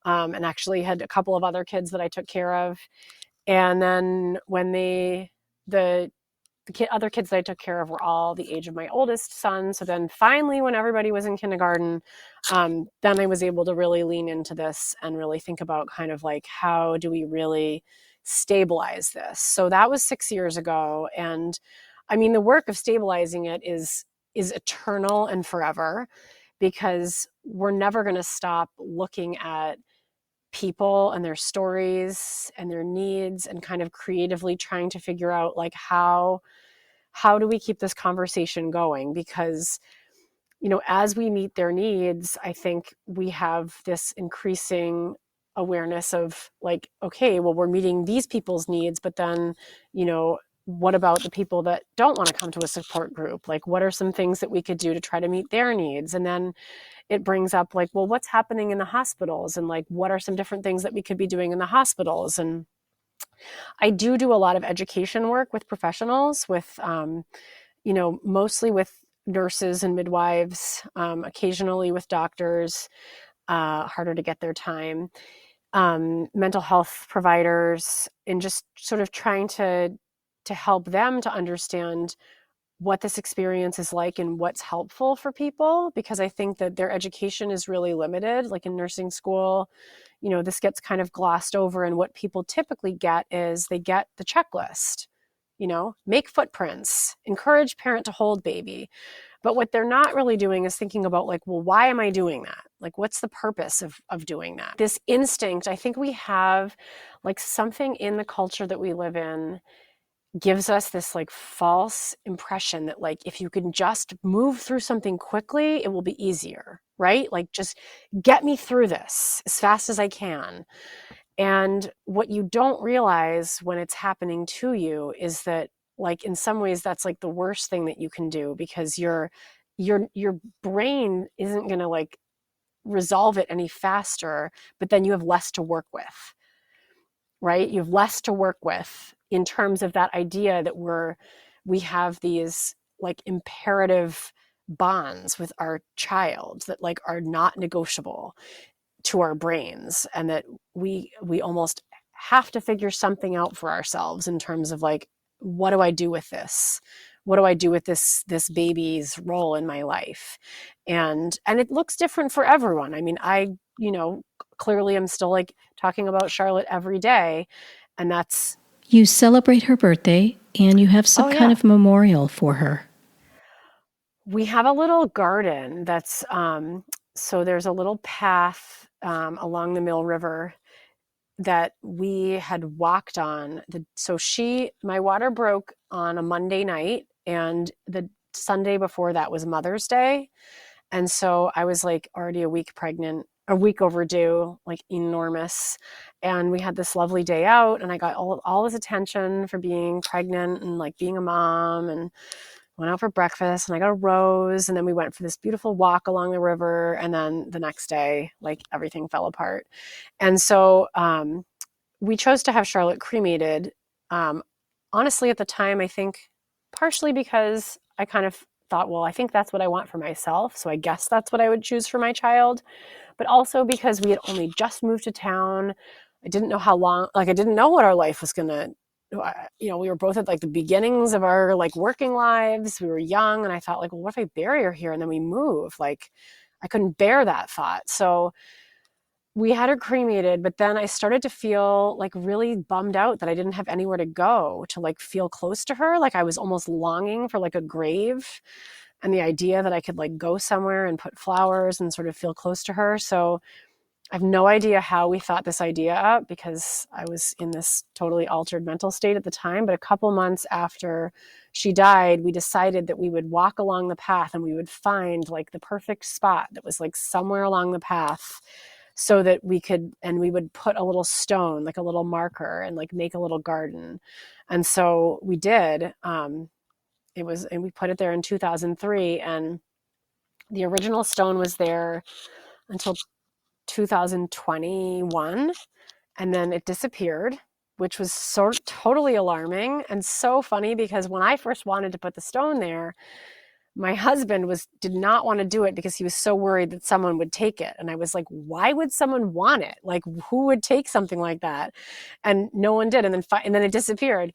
and actually had a couple of other kids that I took care of. And then when the other kids that I took care of were all the age of my oldest son. So then finally, when everybody was in kindergarten, then I was able to really lean into this and really think about kind of like, how do we really stabilize this? So that was 6 years ago. And I mean, the work of stabilizing it is eternal and forever, because we're never going to stop looking at people and their stories and their needs, and kind of creatively trying to figure out like how how do we keep this conversation going? Because, as we meet their needs, I think we have this increasing awareness of like, okay, well, we're meeting these people's needs, but then, what about the people that don't want to come to a support group? Like, what are some things that we could do to try to meet their needs? And then it brings up like, well, what's happening in the hospitals, and like, what are some different things that we could be doing in the hospitals? And I do a lot of education work with professionals, with, mostly with nurses and midwives, occasionally with doctors, harder to get their time, mental health providers, and just sort of trying to help them to understand what this experience is like and what's helpful for people, because I think that their education is really limited. Like in nursing school, this gets kind of glossed over, and what people typically get is they get the checklist, make footprints, encourage parent to hold baby. But what they're not really doing is thinking about like, well, why am I doing that? Like, what's the purpose of doing that? This instinct, I think we have like something in the culture that we live in gives us this like false impression that like, if you can just move through something quickly, it will be easier, right? Like, just get me through this as fast as I can. And what you don't realize when it's happening to you is that, like, in some ways that's like the worst thing that you can do, because your brain isn't going to like resolve it any faster, but then you have less to work with, right? You have less to work with in terms of that idea that we have these like imperative bonds with our child that like are not negotiable to our brains, and that we almost have to figure something out for ourselves in terms of like, what do I do with this? What do I do with this baby's role in my life? And it looks different for everyone. I mean, I clearly am still like talking about Charlotte every day, and that's... You celebrate her birthday, and you have some kind of memorial for her. We have a little garden that's so there's a little path along the Mill River that we had walked on. My water broke on a Monday night, and the Sunday before that was Mother's Day. And so I was like already a week pregnant, a week overdue, like enormous. And we had this lovely day out, and I got all this attention for being pregnant and like being a mom, and went out for breakfast, and I got a rose, and then we went for this beautiful walk along the river. And then the next day, like everything fell apart. And so we chose to have Charlotte cremated. Honestly, at the time, I think partially because I kind of thought, well, I think that's what I want for myself, so I guess that's what I would choose for my child. But also because we had only just moved to town. I didn't know how long, like I didn't know what our life was gonna, we were both at like the beginnings of our like working lives. We were young, and I thought like, well, what if I bury her here and then we move? Like, I couldn't bear that thought. So we had her cremated, but then I started to feel like really bummed out that I didn't have anywhere to go to like feel close to her. Like I was almost longing for like a grave, and the idea that I could like go somewhere and put flowers and sort of feel close to her. So I have no idea how we thought this idea up, because I was in this totally altered mental state at the time. But a couple months after she died, we decided that we would walk along the path, and we would find like the perfect spot that was like somewhere along the path, so that we would put a little stone, like a little marker, and like make a little garden. And so we did. And we put it there in 2003, and the original stone was there until 2021, and then it disappeared, which was totally alarming and so funny, because when I first wanted to put the stone there, my husband did not want to do it because he was so worried that someone would take it. And I was like, why would someone want it? Like, who would take something like that? And no one did. And then it disappeared.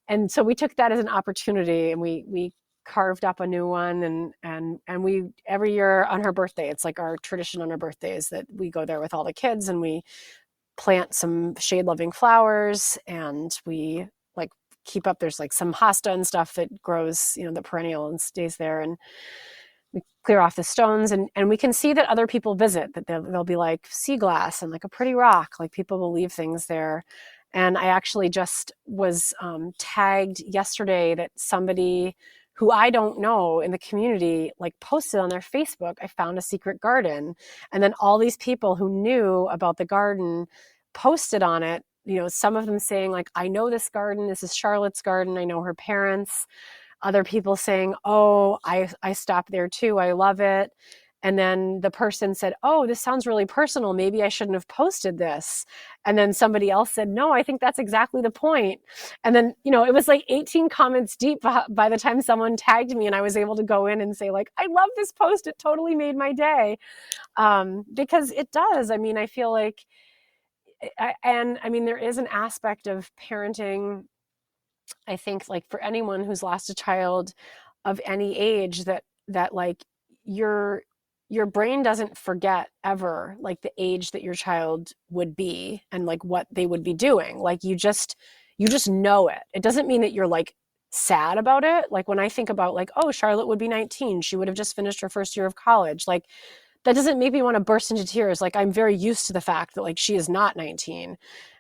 And so we took that as an opportunity, and we carved up a new one, and we, every year on her birthday, it's like our tradition on her birthday is that we go there with all the kids, and we plant some shade loving flowers, and we like keep up, there's like some hosta and stuff that grows, the perennial, and stays there, and we clear off the stones, and we can see that other people visit, that they'll be like sea glass and like a pretty rock, like people will leave things there. And I actually just was tagged yesterday that somebody who I don't know in the community like posted on their Facebook, I found a secret garden. And then all these people who knew about the garden posted on it, some of them saying like, I know this garden, this is Charlotte's garden, I know her parents. Other people saying, oh, I stopped there too, I love it. And then the person said, oh, this sounds really personal. Maybe I shouldn't have posted this. And then somebody else said, no, I think that's exactly the point. And then, it was like 18 comments deep by the time someone tagged me and I was able to go in and say like, I love this post. It totally made my day. Because it does. I mean, I feel like, there is an aspect of parenting, I think, like for anyone who's lost a child of any age, that like your brain doesn't forget ever like the age that your child would be and like what they would be doing. Like you just know it. It doesn't mean that you're like sad about it. Like when I think about like, oh, Charlotte would be 19, she would have just finished her first year of college. Like that doesn't make me want to burst into tears. Like I'm very used to the fact that like she is not 19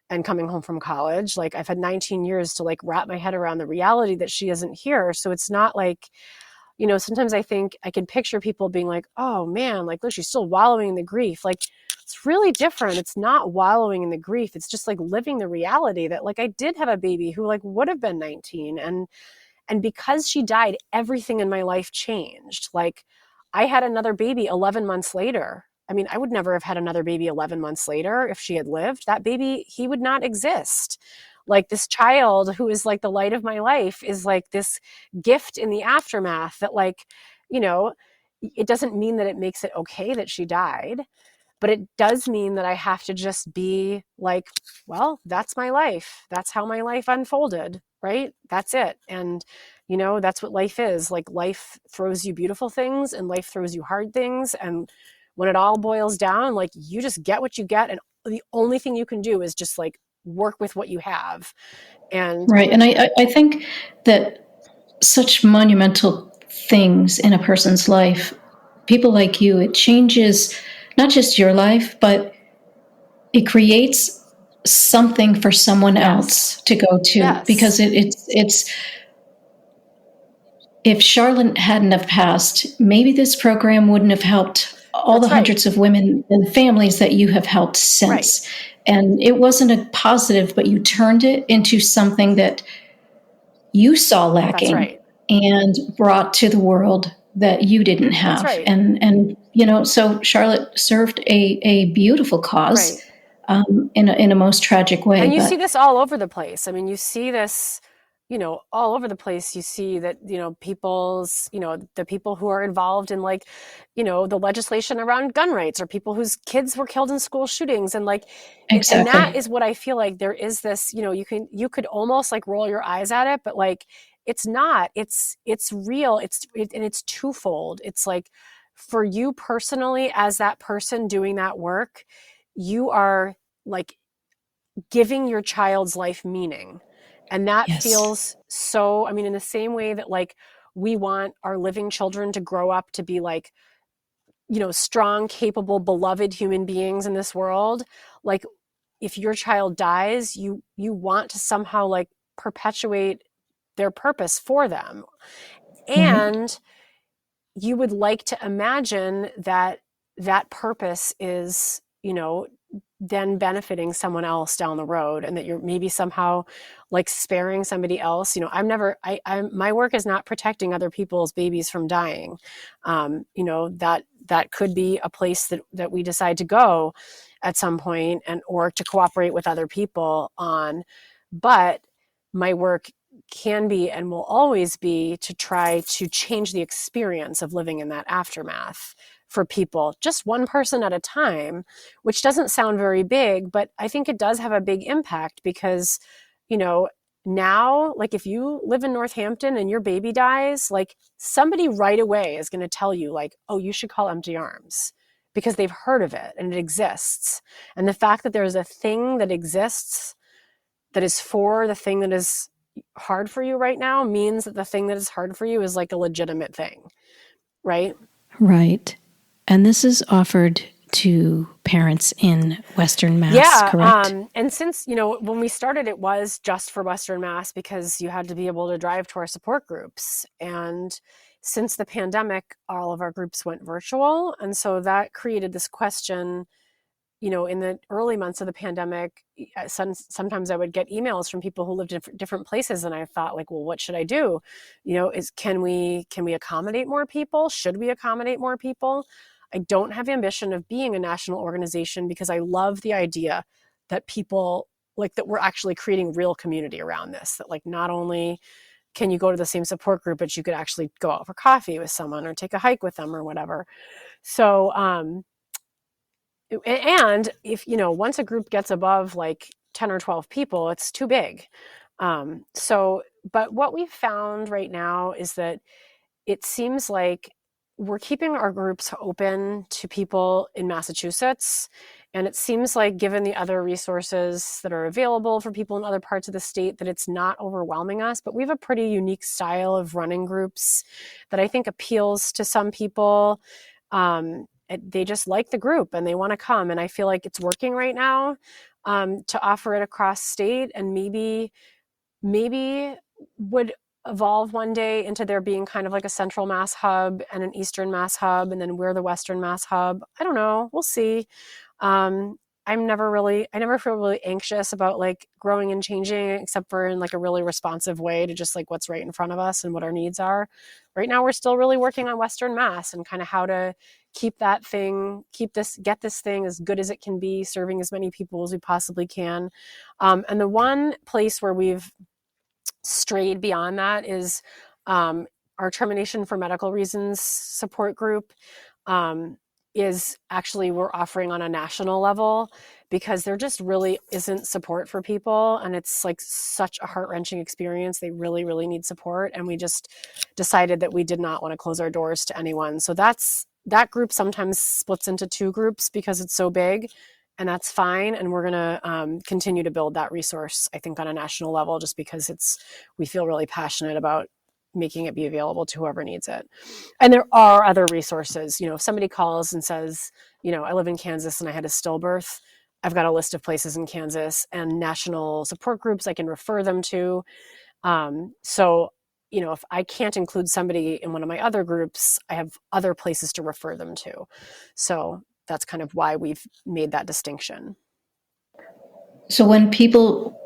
and coming home from college. Like I've had 19 years to like wrap my head around the reality that she isn't here. So it's not like, sometimes I think I can picture people being like, oh man, like, look, she's still wallowing in the grief. Like, it's really different. It's not wallowing in the grief. It's just like living the reality that like I did have a baby who like would have been 19. And because she died, everything in my life changed. Like I had another baby 11 months later. I mean, I would never have had another baby 11 months later if she had lived. That baby, he would not exist. Like this child who is like the light of my life is like this gift in the aftermath that like, it doesn't mean that it makes it okay that she died, but it does mean that I have to just be like, well, that's my life. That's how my life unfolded, right? That's it. And, that's what life is. Like life throws you beautiful things and life throws you hard things. And when it all boils down, like you just get what you get. And the only thing you can do is just like work with what you have. And right. And I think that such monumental things in a person's life, people like you, it changes not just your life, but it creates something for someone else to go to. Because it's if Charlotte hadn't have passed, maybe this program wouldn't have helped all the hundreds of women and families that you have helped since. Right. And it wasn't a positive, but you turned it into something that you saw lacking and brought to the world that you didn't have. And so Charlotte served a beautiful cause in a most tragic way. And you see this all over the place. I mean, you see this, all over the place. You see that, people's, the people who are involved in like, the legislation around gun rights or people whose kids were killed in school shootings. And like, exactly. And that is what I feel like there is this, you could almost like roll your eyes at it, but like, it's not, it's real. And it's twofold. It's like for you personally, as that person doing that work, you are like giving your child's life meaning. And that feels so, in the same way that like we want our living children to grow up to be like, strong, capable, beloved human beings in this world. Like if your child dies, you want to somehow like perpetuate their purpose for them. And you would like to imagine that that purpose is, then benefiting someone else down the road, and that you're maybe somehow like sparing somebody else. My work is not protecting other people's babies from dying. That could be a place that we decide to go at some point or to cooperate with other people on. But my work can be and will always be to try to change the experience of living in that aftermath for people, just one person at a time, which doesn't sound very big, but I think it does have a big impact because, now, like if you live in Northampton and your baby dies, like somebody right away is going to tell you like, oh, you should call Empty Arms because they've heard of it and it exists. And the fact that there's a thing that exists that is for the thing that is hard for you right now means that the thing that is hard for you is like a legitimate thing, right? Right. And this is offered to parents in Western Mass, correct? And since, when we started, it was just for Western Mass because you had to be able to drive to our support groups. And since the pandemic, all of our groups went virtual. And so that created this question, in the early months of the pandemic, sometimes I would get emails from people who lived in different places. And I thought, like, well, what should I do? Can we accommodate more people? Should we accommodate more people? I don't have ambition of being a national organization because I love the idea that people, like, that we're actually creating real community around this, that, like, not only can you go to the same support group, but you could actually go out for coffee with someone or take a hike with them or whatever. So, and if, once a group gets above like 10 or 12 people, it's too big. But what we've found right now is that it seems like we're keeping our groups open to people in Massachusetts. And it seems like, given the other resources that are available for people in other parts of the state, that it's not overwhelming us. But we have a pretty unique style of running groups that I think appeals to some people. They just like the group and they want to come. And I feel like it's working right now to offer it across state, and maybe would evolve one day into there being kind of like a central Mass hub and an Eastern Mass hub, and then we're the Western Mass hub. I don't know. We'll see. I never feel really anxious about like growing and changing, except for in like a really responsive way to just like what's right in front of us and what our needs are. Right now, we're still really working on Western Mass and kind of how to get this thing as good as it can be, serving as many people as we possibly can. And the one place where we've strayed beyond that is our termination for medical reasons support group. Is actually we're offering on a national level because there just really isn't support for people, and it's like such a heart-wrenching experience. They really, really need support, and we just decided that we did not want to close our doors to anyone. So that group sometimes splits into two groups because it's so big, and that's fine. And we're going to continue to build that resource, I think, on a national level, just because we feel really passionate about making it be available to whoever needs it. And there are other resources. If somebody calls and says, I live in Kansas and I had a stillbirth, I've got a list of places in Kansas and national support groups I can refer them to. So, if I can't include somebody in one of my other groups, I have other places to refer them to. So that's kind of why we've made that distinction. So when people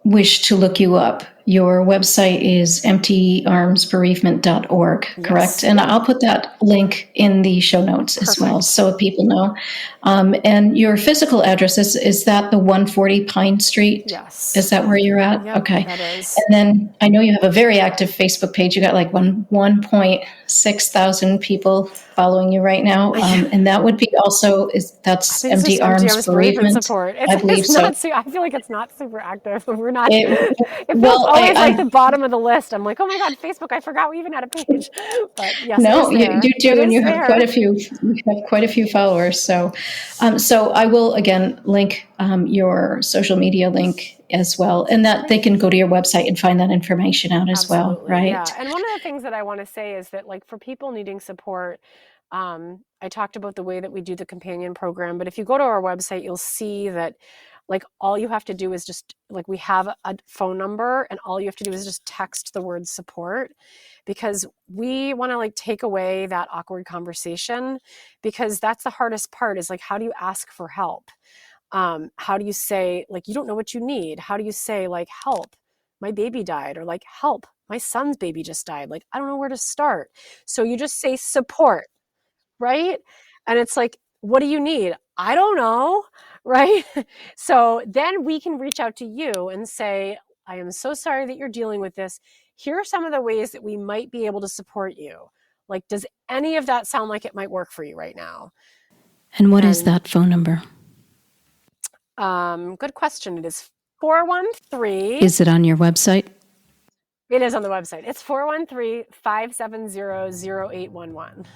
wish to look you up, your website is emptyarmsbereavement.org, correct? Yes. And I'll put that link in the show notes as well, so people know. And your physical address, is that the 140 Pine Street? Yes. Is that where you're at? Yep, okay. That is. And then I know you have a very active Facebook page. You got like 1.6 thousand people following you right now. And that would be also, that's Empty Arms Bereavement Support. I believe so. I feel like it's not super active. We're not. It feels always like the bottom of the list. I'm like, oh my God, Facebook! I forgot we even had a page. But yes, no, you do, and you have quite a few. You have quite a few followers. So, so I will again link your social media link as well, and that they can go to your website and find that information out as well, right? Yeah. And one of the things that I want to say is that, like, for people needing support, I talked about the way that we do the companion program, but if you go to our website, you'll see that, like, all you have to do is just, like, we have a phone number, and all you have to do is just text the word support, because we want to, like, take away that awkward conversation, because that's the hardest part, is like, how do you ask for help? How do you say, like, you don't know what you need? How do you say, like, help, my baby died, or like, help, my son's baby just died? Like, I don't know where to start. So you just say support, right? And it's like, what do you need? I don't know, right? So then we can reach out to you and say, I am so sorry that you're dealing with this. Here are some of the ways that we might be able to support you. Like, does any of that sound like it might work for you right now? And what is that phone number? Good question. It is 413. Is it on your website? It is on the website. It's 413-570-0811.